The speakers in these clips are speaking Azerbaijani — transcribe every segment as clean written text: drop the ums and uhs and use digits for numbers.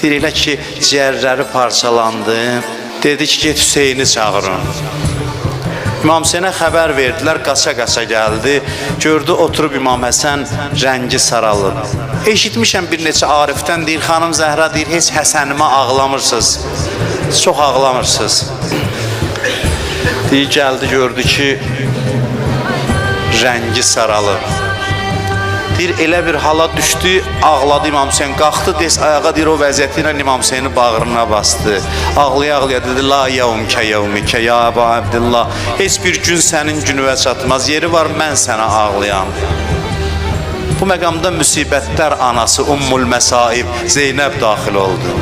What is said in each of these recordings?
Deyir, elə ki, ciyərləri parçalandı. Dedi ki, get Hüseyni çağırın. İmam Hüseynə xəbər verdilər, qaça-qaça gəldi. Gördü, oturub İmam Həsən rəngi saralıb. Eşitmişəm bir neçə Arifdən, deyir, xanım Zəhra, deyir, heç Həsənimə ağlamırsınız. Çox ağlamırsınız. Deyir, gəldi, gördü ki, rəngi saralıb. Deyir, elə bir hala düşdü, ağladı İmam Hüseyin, qalxdı, des ayağa, deyir, o vəziyyəti ilə İmam Hüseyini bağrına bastı. Ağlaya-ağlaya dedi, la yevmkə yevmikə, ya Əba Abdillah, heç bir gün sənin günüvə çatmaz, yeri var, mən sənə ağlayam. Bu məqamda müsibətlər anası Ummul Məsaib Zeynəb daxil oldu.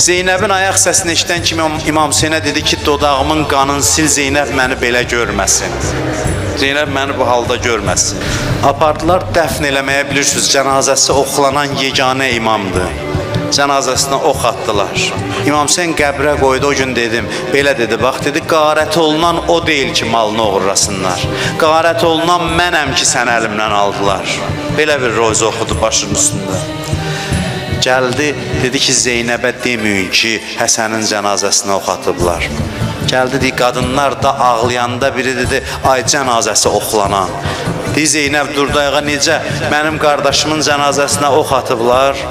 Zeynəbin ayaq səsini eşidən kimi İmam Hüseynə dedi ki, dodağımın qanını sil, Zeynəb məni belə görməsin. Zeynəb məni bu halda görməsin. Apardılar, dəfn eləməyə bilirsiniz, cənazəsi oxlanan yeganə imamdır. Cənazəsinə ox atdılar. İmam Hüseyin qəbrə qoydu, o gün dedim, belə dedi, bax dedi, qarət olunan o deyil ki, malını oğurlasınlar. Qarət olunan mənəm ki, sən əlimdən aldılar. Belə bir roza oxudu başının üstündə. Gəldi, dedi ki, Zeynəbə deməyin ki, Həsənin cənazəsinə ox atıblar. Gəldi, deyir, qadınlar da ağlayanda biri dedi, ay cənazəsi oxlanan. Deyir, Zeynəb durdu ayağa, necə mənim qardaşımın cənazəsinə ox atıblar?